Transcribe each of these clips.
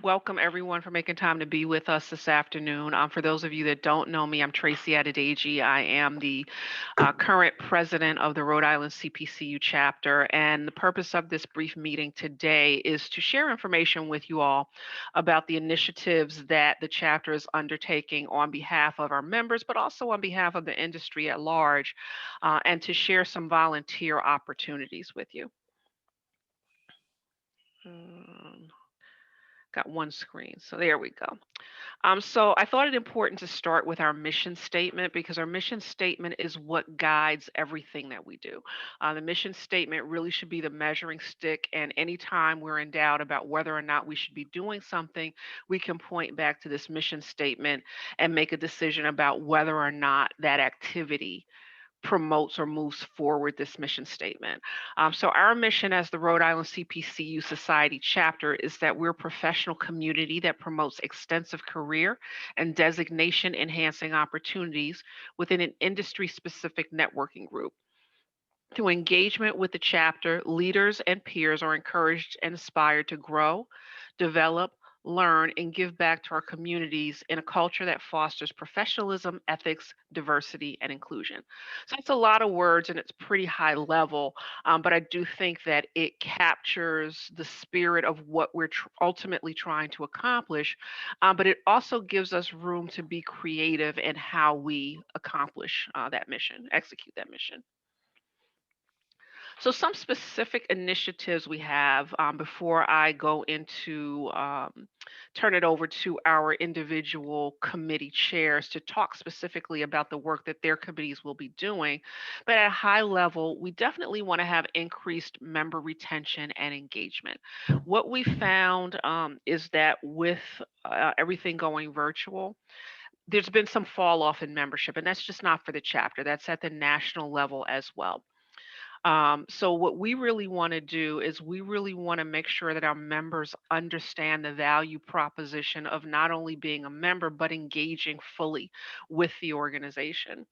welcome everyone for making time to be with us this afternoon. For those of you that don't know me, I'm Tracy Adedeji. I am the current president of the Rhode Island CPCU Chapter, and the purpose of this brief meeting today is to share information with you all about the initiatives that the chapter is undertaking on behalf of our members, but also on behalf of the industry at large, and to share some volunteer opportunities with you. Um, Got one screen, so there we go. So I thought it important to start with our mission statement because our mission statement is what guides everything that we do. The mission statement really should be the measuring stick, and anytime we're in doubt about whether or not we should be doing something, we can point back to this mission statement and make a decision about whether or not that activity promotes or moves forward this mission statement. So our mission as the Rhode Island CPCU Society chapter is that we're a professional community that promotes extensive career and designation enhancing opportunities within an industry specific networking group. Through engagement with the chapter, leaders and peers are encouraged and inspired to grow, develop, learn, and give back to our communities in a culture that fosters professionalism, ethics, diversity, and inclusion. So it's a lot of words and it's pretty high level, but I do think that it captures the spirit of what we're ultimately trying to accomplish, but it also gives us room to be creative in how we accomplish that mission, execute that mission. So some specific initiatives we have before I go into turn it over to our individual committee chairs to talk specifically about the work that their committees will be doing. But at a high level, we definitely want to have increased member retention and engagement. What we found is that with everything going virtual, there's been some fall off in membership, and that's just not for the chapter, that's at the national level as well. So what we really want to do is we really want to make sure that our members understand the value proposition of not only being a member, but engaging fully with the organization.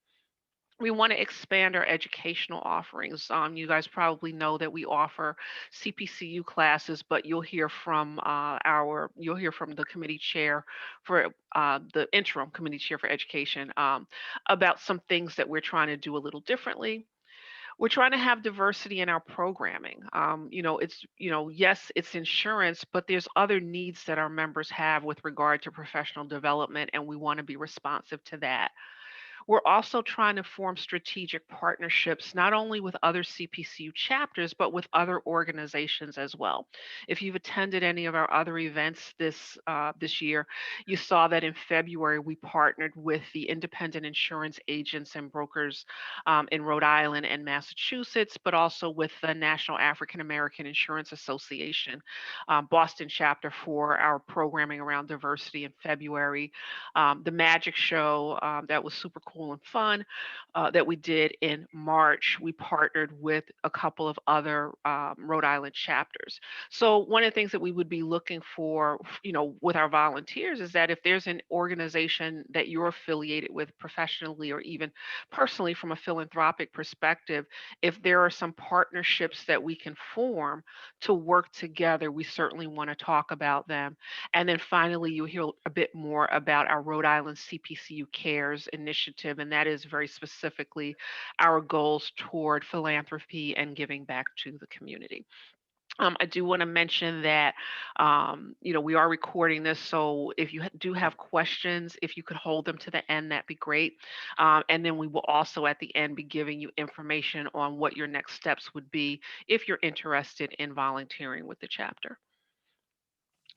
We want to expand our educational offerings. You guys probably know that we offer CPCU classes, but you'll hear from the committee chair for the interim committee chair for education about some things that we're trying to do a little differently. We're trying to have diversity in our programming. Yes, it's insurance, but there's other needs that our members have with regard to professional development, and we want to be responsive to that. We're also trying to form strategic partnerships, not only with other CPCU chapters, but with other organizations as well. If you've attended any of our other events this year, you saw that in February we partnered with the independent insurance agents and brokers in Rhode Island and Massachusetts, but also with the National African American Insurance Association, Boston chapter for our programming around diversity in February. The magic show that was super cool and fun that we did in March. We partnered with a couple of other Rhode Island chapters. So one of the things that we would be looking for, with our volunteers is that if there's an organization that you're affiliated with professionally or even personally from a philanthropic perspective, if there are some partnerships that we can form to work together, we certainly want to talk about them. And then finally, you'll hear a bit more about our Rhode Island CPCU Cares initiative, and that is very specifically our goals toward philanthropy and giving back to the community. I do want to mention that, we are recording this, so if you do have questions, if you could hold them to the end, that'd be great. And then we will also at the end be giving you information on what your next steps would be if you're interested in volunteering with the chapter.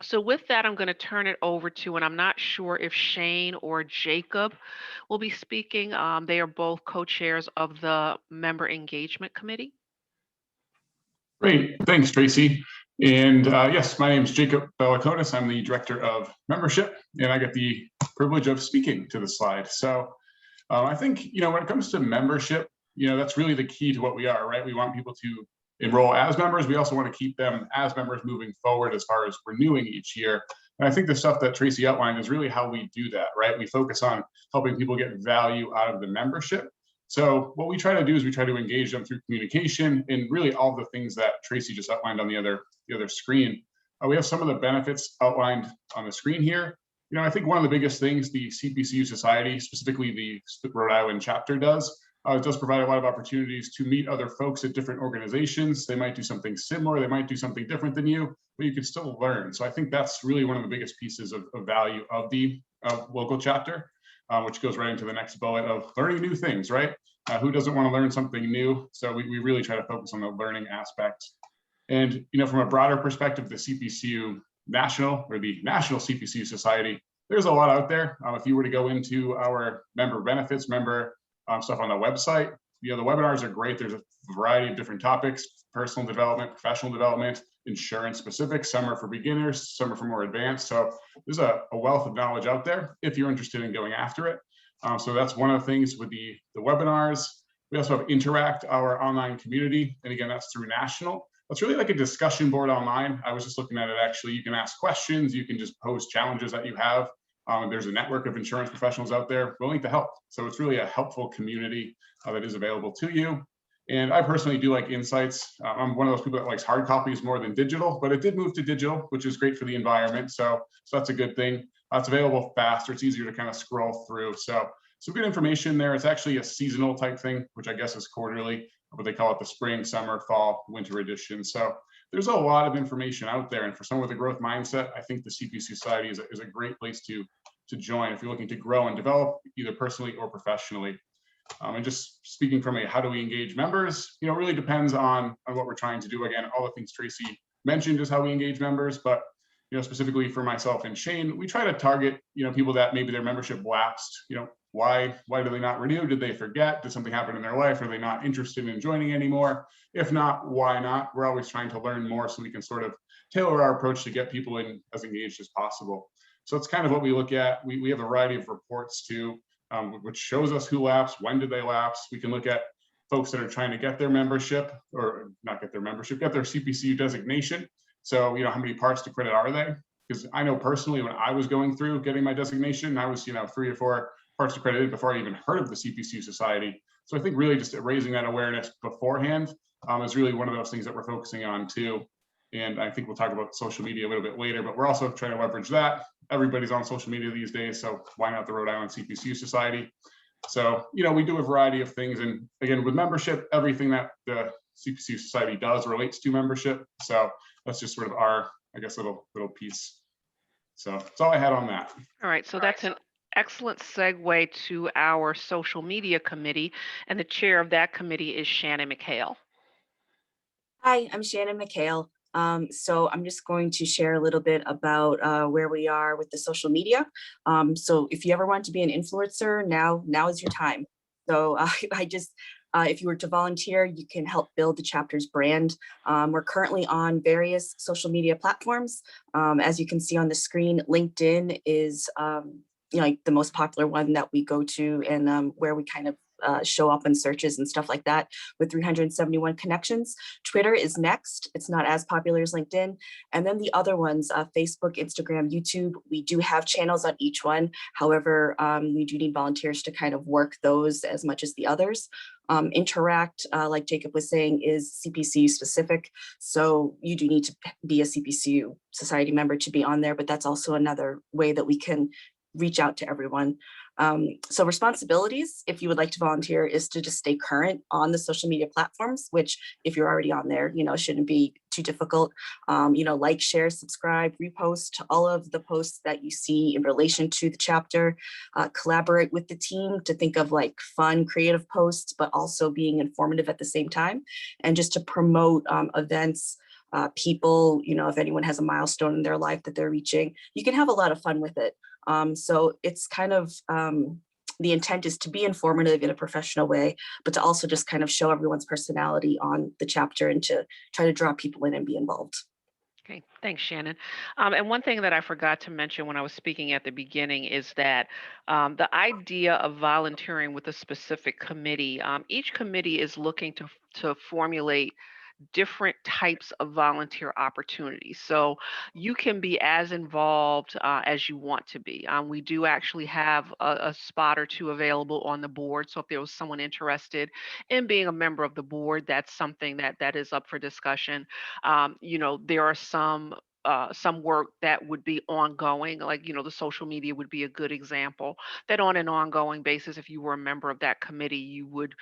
So with that, I'm going to turn it over to, and I'm not sure if Shane or Jacob will be speaking. They are both co-chairs of the Member Engagement Committee. Great, thanks, Tracy. And yes, my name is Jacob Bellaconis. I'm the Director of Membership, and I get the privilege of speaking to the slide. So I think, when it comes to membership, that's really the key to what we are, right? We want people to enroll as members. We also want to keep them as members moving forward as far as renewing each year. And I think the stuff that Tracy outlined is really how we do that, right? We focus on helping people get value out of the membership. So what we try to do is we try to engage them through communication and really all the things that Tracy just outlined on the other screen. We have some of the benefits outlined on the screen here. I think one of the biggest things the CPCU Society, specifically the Rhode Island chapter, does provide a lot of opportunities to meet other folks at different organizations. They might do something similar, they might do something different than you, but you can still learn. So I think that's really one of the biggest pieces of value of the local chapter, which goes right into the next bullet of learning new things, right? Who doesn't want to learn something new? So we really try to focus on the learning aspect. And from a broader perspective, the CPCU National, or the National CPCU Society, there's a lot out there. If you were to go into our member benefits, member stuff on the website, the webinars are great. There's a variety of different topics: personal development, professional development, insurance specific. Some are for beginners, some are for more advanced. So there's a wealth of knowledge out there if you're interested in going after it. So that's one of the things with the webinars. We also have Interact, our online community. And again, that's through National. It's really like a discussion board online. I was just looking at it, actually. You can ask questions, you can just pose challenges that you have. There's a network of insurance professionals out there willing to help. So it's really a helpful community that is available to you. And I personally do like Insights. I'm one of those people that likes hard copies more than digital, but it did move to digital, which is great for the environment. So that's a good thing. It's available faster. It's easier to kind of scroll through. So some good information there. It's actually a seasonal type thing, which I guess is quarterly, but they call it the spring, summer, fall, winter edition. So there's a lot of information out there. And for someone with a growth mindset, I think the CPC Society is a great place to join if you're looking to grow and develop either personally or professionally. And just speaking from a how do we engage members, really depends on what we're trying to do. Again, all the things Tracy mentioned is how we engage members, but specifically for myself and Shane, we try to target people that maybe their membership lapsed. Why do they not renew? Did they forget? Did something happen in their life? Are they not interested in joining anymore? If not, why not? We're always trying to learn more so we can sort of tailor our approach to get people in as engaged as possible. So it's kind of what we look at. We have a variety of reports too, which shows us who lapsed, when did they lapse. We can look at folks that are trying to get their membership, or not get their membership, get their CPCU designation. So, how many parts to credit are they? Because I know personally when I was going through getting my designation, I was, 3 or 4 parts to credit before I even heard of the CPCU Society. So I think really just raising that awareness beforehand is really one of those things that we're focusing on too. And I think we'll talk about social media a little bit later, but we're also trying to leverage that. Everybody's on social media these days, so why not the Rhode Island CPCU Society? So, we do a variety of things. And again, with membership, everything that the CPCU Society does relates to membership. So that's just sort of our, I guess, little piece. So that's all I had on that. All right, so that's an excellent segue to our social media committee, and the chair of that committee is Shannon McHale. Hi, I'm Shannon McHale. So I'm just going to share a little bit about where we are with the social media. So if you ever want to be an influencer, now is your time. So if you were to volunteer, you can help build the chapter's brand. We're currently on various social media platforms. As you can see on the screen, LinkedIn is like the most popular one that we go to, and where we kind of show up in searches and stuff like that with 371 connections. Twitter is next. It's not as popular as LinkedIn. And then the other ones, Facebook, Instagram, YouTube, we do have channels on each one. However, we do need volunteers to kind of work those as much as the others. Interact, like Jacob was saying, is CPCU specific. So you do need to be a CPCU Society member to be on there, but that's also another way that we can reach out to everyone. So responsibilities, if you would like to volunteer, is to just stay current on the social media platforms, which if you're already on there, shouldn't be too difficult. Like, share, subscribe, repost all of the posts that you see in relation to the chapter, collaborate with the team to think of like fun, creative posts, but also being informative at the same time, and just to promote events, people, if anyone has a milestone in their life that they're reaching, you can have a lot of fun with it. So it's kind of, the intent is to be informative in a professional way, but to also just kind of show everyone's personality on the chapter and to try to draw people in and be involved. Okay, thanks, Shannon. And one thing that I forgot to mention when I was speaking at the beginning is that the idea of volunteering with a specific committee, each committee is looking to formulate different types of volunteer opportunities. So you can be as involved as you want to be. We do actually have a spot or two available on the board. So if there was someone interested in being a member of the board, that's something that is up for discussion. There are some some work that would be ongoing, like the social media would be a good example. That on an ongoing basis, if you were a member of that committee, you would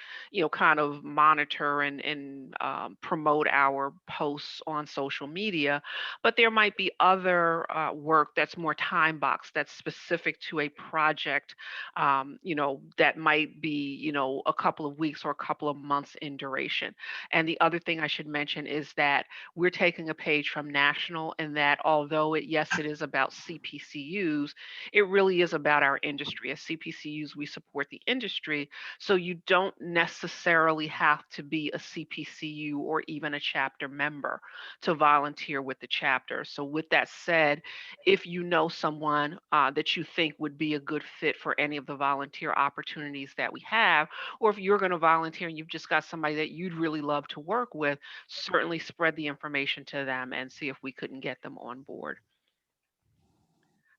kind of monitor and promote our posts on social media. But there might be other work that's more time boxed, that's specific to a project, that might be a couple of weeks or a couple of months in duration. And the other thing I should mention is that we're taking a page from national, and that although yes, it is about CPCUs, it really is about our industry. As CPCUs, we support the industry, so you don't necessarily have to be a CPCU or even a chapter member to volunteer with the chapter. So with that said, if you know someone that you think would be a good fit for any of the volunteer opportunities that we have, or if you're going to volunteer and you've just got somebody that you'd really love to work with, certainly spread the information to them and see if we couldn't get them on board.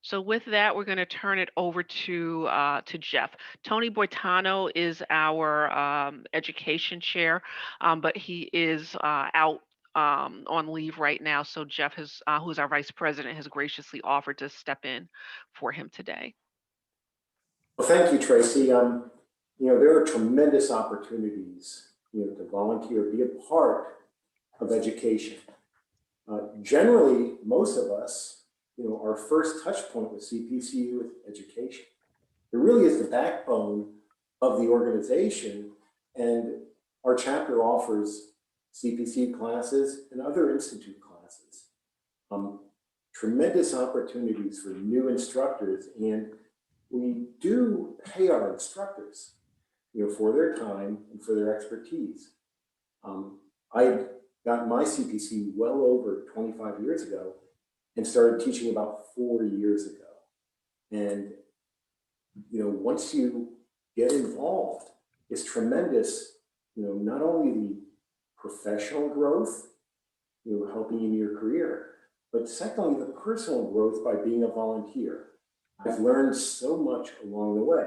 So with that, we're going to turn it over to Jeff. Tony Boitano is our education chair, but he is out on leave right now. So Jeff, who's our vice president, has graciously offered to step in for him today. Well, thank you, Tracy. There are tremendous opportunities, to volunteer, be a part of education. Generally, most of us, our first touch point with CPCU is education. It really is the backbone of the organization, and our chapter offers CPC classes and other institute classes. Tremendous opportunities for new instructors, and we do pay our instructors, for their time and for their expertise. I got my CPC well over 25 years ago and started teaching about 4 years ago. And, once you get involved, it's tremendous, not only the professional growth, helping in your career, but secondly, the personal growth by being a volunteer. I've learned so much along the way.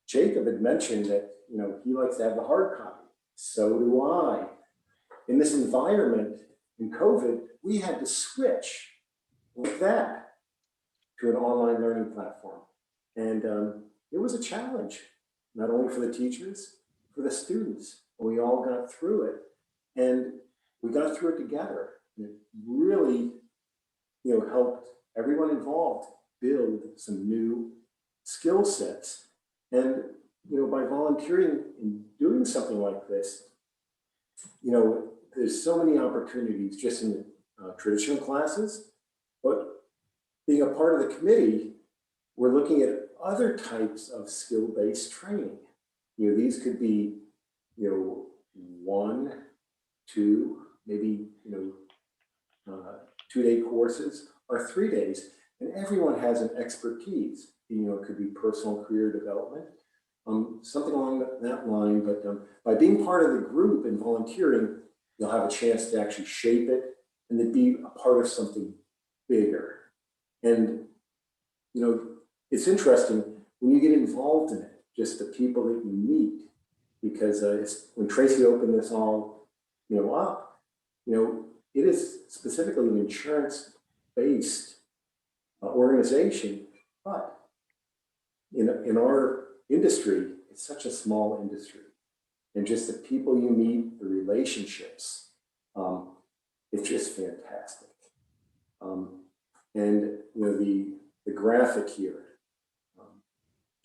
Jacob had mentioned that, he likes to have the hard copy. So do I. In this environment, in COVID, we had to switch like that to an online learning platform. And it was a challenge, not only for the teachers, for the students. We all got through it, and we got through it together. And it really, helped everyone involved build some new skill sets. And, by volunteering and doing something like this, there's so many opportunities just in the traditional classes, but being a part of the committee, we're looking at other types of skill-based training. These could be, 1, 2, maybe, 2-day courses or 3 days, and everyone has an expertise. It could be personal career development, something along that line. But by being part of the group and volunteering, you'll have a chance to actually shape it and to be a part of something bigger. And, it's interesting when you get involved in it, just the people that you meet, because when Tracy opened this all, up, it is specifically an insurance-based organization, but in our industry, it's such a small industry, and just the people you meet, the relationships, it's just fantastic. And the graphic here,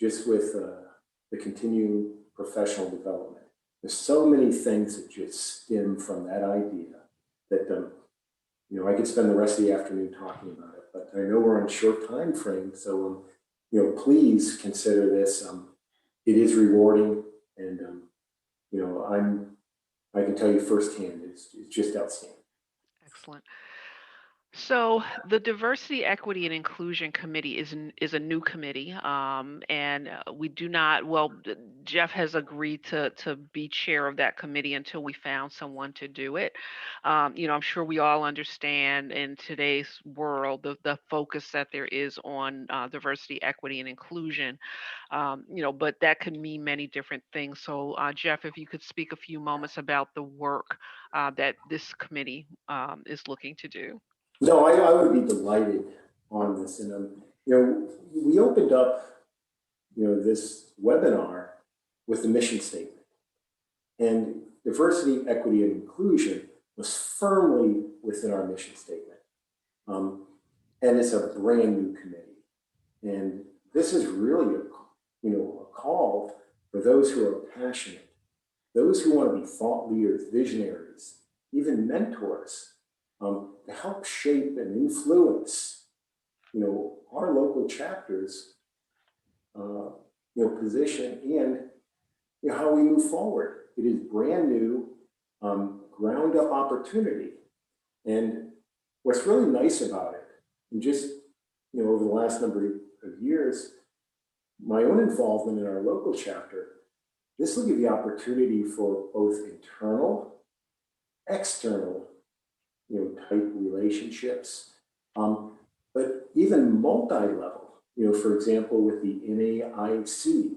just with the continuing professional development, there's so many things that just stem from that idea that I could spend the rest of the afternoon talking about it, but I know we're on a short time frame, so please consider this. It is rewarding, and I can tell you firsthand, it's just outstanding. Excellent. So the Diversity, Equity, and Inclusion Committee is a new committee, and we do not. Well, Jeff has agreed to be chair of that committee until we found someone to do it. I'm sure we all understand in today's world the focus that there is on diversity, equity, and inclusion. But that could mean many different things. So, Jeff, if you could speak a few moments about the work that this committee is looking to do. No, I would be delighted on this. And, we opened up, this webinar with the mission statement. And diversity, equity, and inclusion was firmly within our mission statement. And it's a brand new committee. And this is really a call for those who are passionate, those who want to be thought leaders, visionaries, even mentors, to help shape and influence, our local chapters, position and how we move forward. It is brand new, ground up opportunity. And what's really nice about it, and just, over the last number of years, my own involvement in our local chapter, this will give the opportunity for both internal, external, type relationships, but even multi-level, for example, with the NAIC,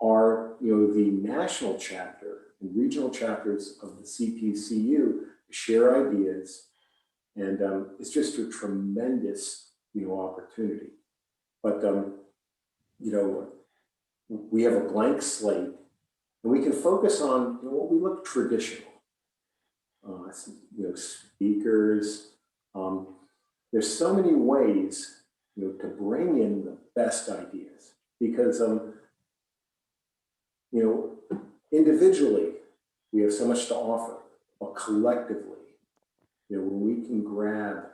are, the national chapter and regional chapters of the CPCU share ideas. And it's just a tremendous, opportunity. But, we have a blank slate and we can focus on what we look traditional. Speakers. There's so many ways, to bring in the best ideas because, individually, we have so much to offer, but collectively, when we can grab,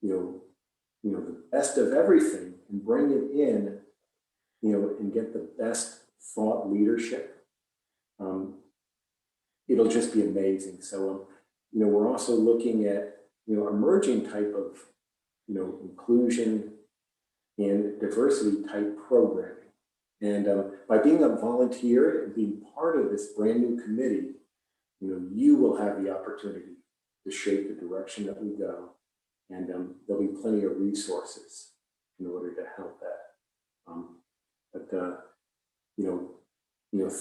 the best of everything and bring it in, and get the best thought leadership, it'll just be amazing. So, we're also looking at, emerging type of, inclusion and diversity type programming. And by being a volunteer and being part of this brand new committee, you will have the opportunity to shape the direction that we go. And there'll be plenty of resources in order to help that.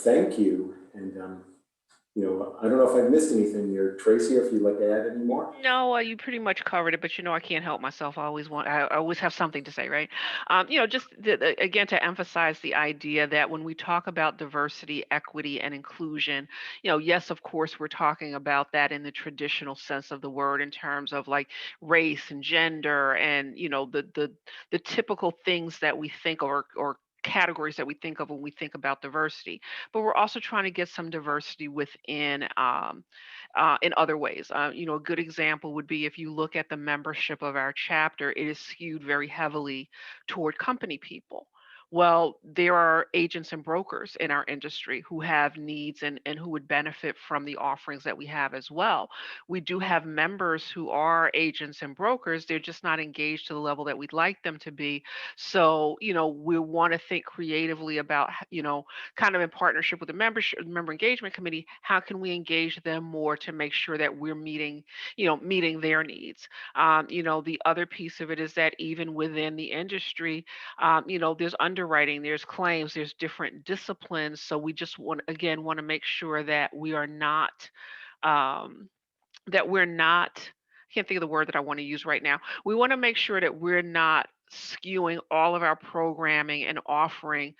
Thank you. And, I don't know if I missed anything here, Tracy, or if you'd like to add any more. No, you pretty much covered it, but I can't help myself. I always have something to say, right? Just again to emphasize the idea that when we talk about diversity, equity, and inclusion, yes, of course, we're talking about that in the traditional sense of the word in terms of like race and gender and the typical things that we think or categories that we think of when we think about diversity, but we're also trying to get some diversity within in other ways. A good example would be if you look at the membership of our chapter, it is skewed very heavily toward company people. Well, there are agents and brokers in our industry who have needs and who would benefit from the offerings that we have as well. We do have members who are agents and brokers. They're just not engaged to the level that we'd like them to be. So, we want to think creatively about, kind of in partnership with the member engagement committee, how can we engage them more to make sure that we're meeting their needs. The other piece of it is that even within the industry, there's underwriting, there's claims, there's different disciplines. So we just want to make sure that we are not I can't think of the word that I want to use right now. We want to make sure that we're not skewing all of our programming and offering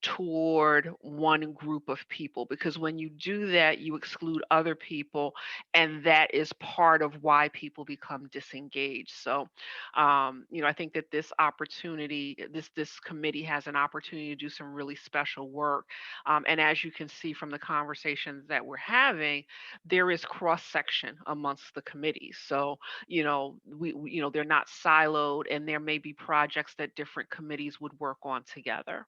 toward one group of people, because when you do that, you exclude other people, and that is part of why people become disengaged. So, I think that this committee has an opportunity to do some really special work. And as you can see from the conversations that we're having, there is cross section amongst the committees. So, they're not siloed, and there may be projects that different committees would work on together.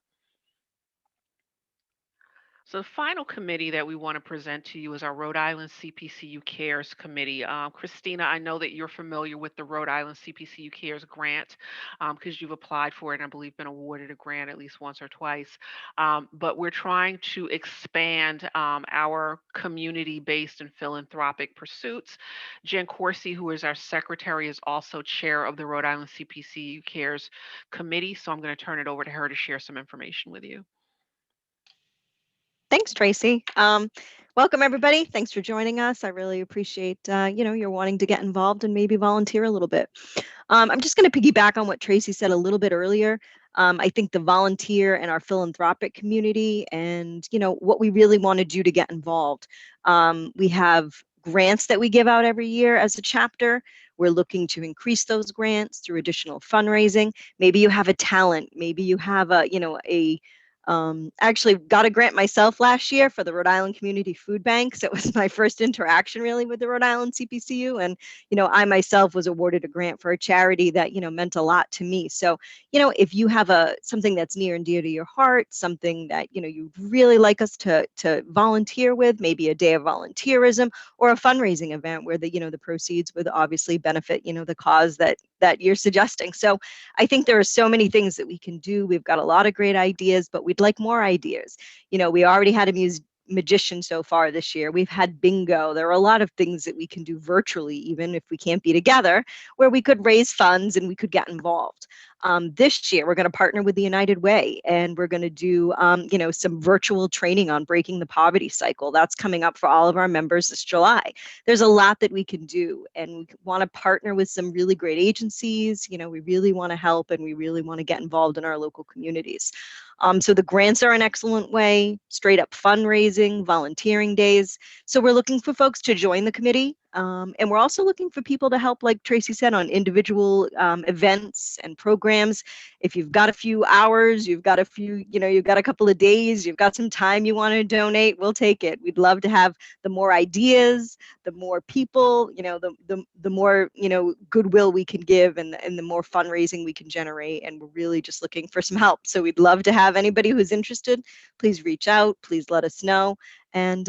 So the final committee that we want to present to you is our Rhode Island CPCU Cares Committee. Christina, I know that you're familiar with the Rhode Island CPCU Cares grant because you've applied for it and I believe been awarded a grant at least once or twice. But we're trying to expand our community-based and philanthropic pursuits. Jen Corsi, who is our secretary, is also chair of the Rhode Island CPCU Cares Committee. So I'm going to turn it over to her to share some information with you. Thanks, Tracy. welcome everybody. Thanks for joining us. I really appreciate, you're wanting to get involved and maybe volunteer a little bit. I'm just going to piggyback on what Tracy said a little bit earlier. I think the volunteer and our philanthropic community and, what we really want to do to get involved. We have grants that we give out every year as a chapter. We're looking to increase those grants through additional fundraising. Maybe you have a talent. Maybe you have actually got a grant myself last year for the Rhode Island Community Food Banks. It was my first interaction really with the Rhode Island CPCU. And, I myself was awarded a grant for a charity that, meant a lot to me. So, if you have something that's near and dear to your heart, something that, you'd really like us to volunteer with, maybe a day of volunteerism or a fundraising event where the proceeds would obviously benefit, the cause that you're suggesting. So I think there are so many things that we can do. We've got a lot of great ideas, but we'd like more ideas. We already had a magician so far this year. We've had bingo. There are a lot of things that we can do virtually, even if we can't be together, where we could raise funds and we could get involved. This year, we're going to partner with the United Way, and we're going to do, some virtual training on breaking the poverty cycle. That's coming up for all of our members this July. There's a lot that we can do, and we want to partner with some really great agencies. We really want to help, and we really want to get involved in our local communities. So the grants are an excellent way, straight up fundraising, volunteering days. So we're looking for folks to join the committee. And we're also looking for people to help, like Tracy said, on individual events and programs. If you've got a few hours, you've got a couple of days, you've got some time you want to donate, we'll take it. We'd love to have the more ideas, the more people, the more, goodwill we can give and the more fundraising we can generate. And we're really just looking for some help. So we'd love to have anybody who's interested. Please reach out. Please let us know. And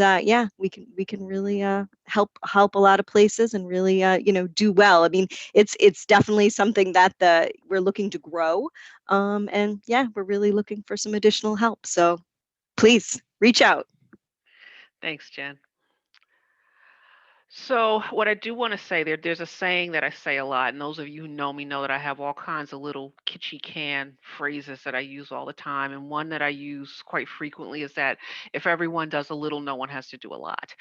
we can really help a lot of places and really do well. I mean, it's definitely something that we're looking to grow, and we're really looking for some additional help. So please reach out. Thanks, Jen. So what I do want to say there's a saying that I say a lot, and those of you who know me know that I have all kinds of little kitschy can phrases that I use all the time. And one that I use quite frequently is that if everyone does a little, no one has to do a lot.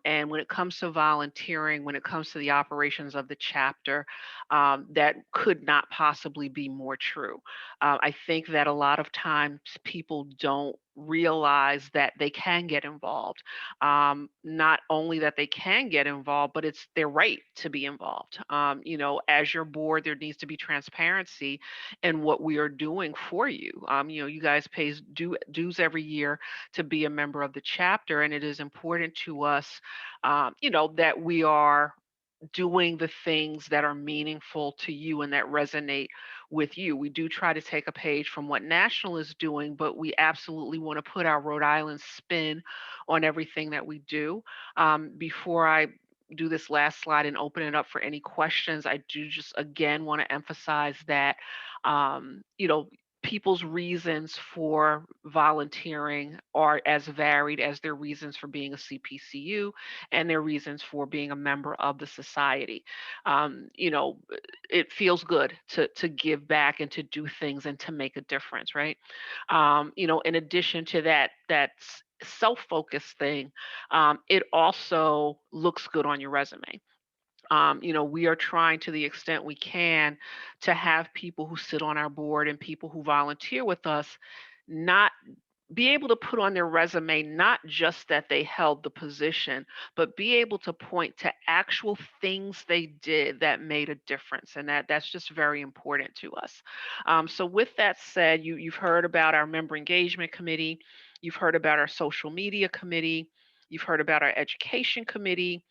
And when it comes to volunteering, when it comes to the operations of the chapter, that could not possibly be more true. I think that a lot of times people don't realize that they can get involved. Not only that they can get involved, but it's their right to be involved. As your board, there needs to be transparency in what we are doing for you. You guys pay dues every year to be a member of the chapter, and it is important to us, that we are doing the things that are meaningful to you and that resonate with you. We do try to take a page from what National is doing, but we absolutely want to put our Rhode Island spin on everything that we do. Before I do this last slide and open it up for any questions, I do just again want to emphasize that, people's reasons for volunteering are as varied as their reasons for being a CPCU and their reasons for being a member of the society. It feels good to give back and to do things and to make a difference, right? In addition to that self-focused thing, it also looks good on your resume. We are trying to the extent we can to have people who sit on our board and people who volunteer with us not be able to put on their resume not just that they held the position, but be able to point to actual things they did that made a difference. And that's just very important to us. So with that said, you've heard about our member engagement committee, you've heard about our social media committee, you've heard about our education committee,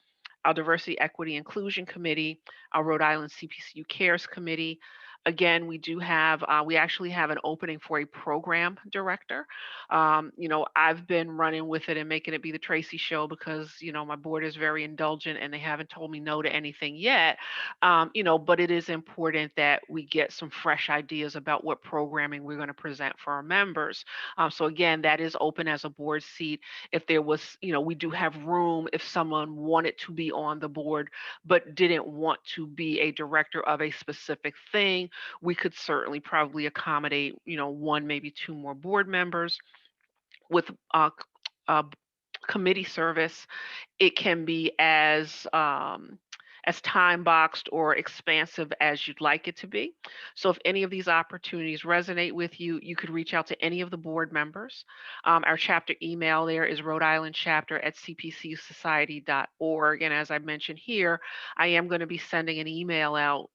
our Diversity, Equity, Inclusion Committee, our Rhode Island CPCU Cares Committee. Again, we actually have an opening for a program director. I've been running with it and making it be the Tracy show because, my board is very indulgent and they haven't told me no to anything yet. But it is important that we get some fresh ideas about what programming we're going to present for our members. So again, that is open as a board seat. If there was, we do have room if someone wanted to be on the board, but didn't want to be a director of a specific thing, we could certainly probably accommodate, one, maybe two more board members with committee service, it can be as time boxed or expansive as you'd like it to be. So if any of these opportunities resonate with you, you could reach out to any of the board members. Our chapter email there is Rhode Island Chapter at cpcusociety.org. And as I mentioned here, I am going to be sending an email out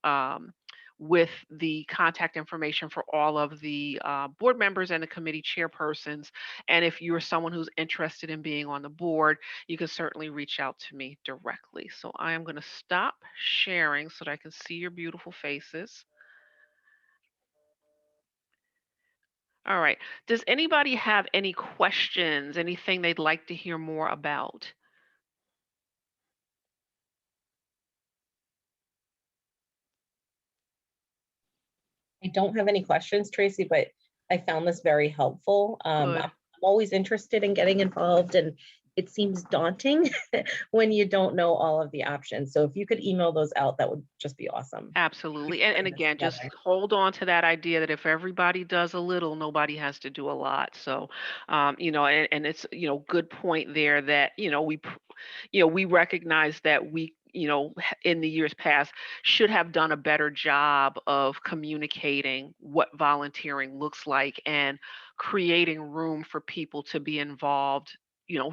with the contact information for all of the board members and the committee chairpersons. And if you're someone who's interested in being on the board, you can certainly reach out to me directly. So I am going to stop sharing so that I can see your beautiful faces. All right. Does anybody have any questions, anything they'd like to hear more about? I don't have any questions, Tracy, but I found this very helpful. Good. I'm always interested in getting involved, and it seems daunting when you don't know all of the options. So if you could email those out, that would just be awesome. Absolutely. And Putting this again, just together. hold on to that idea that if everybody does a little, nobody has to do a lot. So, and it's, good point there that, we recognize that we, in the years past should have done a better job of communicating what volunteering looks like and creating room for people to be involved,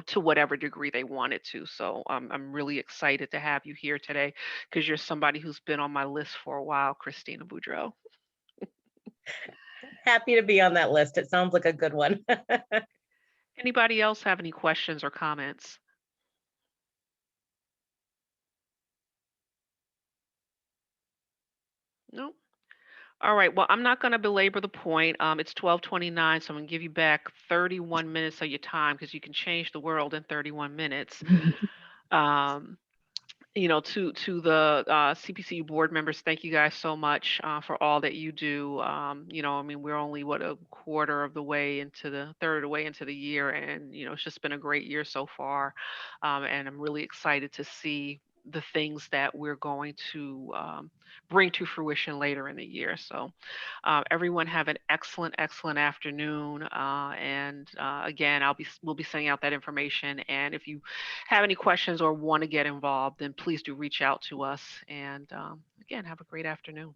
to whatever degree they wanted to. So I'm really excited to have you here today because you're somebody who's been on my list for a while, Christina Boudreau. Happy to be on that list. It sounds like a good one. Anybody else have any questions or comments? No? All right. Well, I'm not going to belabor the point. It's 12:29, so I'm going to give you back 31 minutes of your time because you can change the world in 31 minutes. Um, to the CPCU board members, thank you guys so much for all that you do. We're only a quarter of the way into the third of the way into the year, and it's just been a great year so far. And I'm really excited to see the things that we're going to bring to fruition later in the year. So, everyone have an excellent, excellent afternoon. And again, we'll be sending out that information. And if you have any questions or want to get involved, then please do reach out to us. And again, have a great afternoon.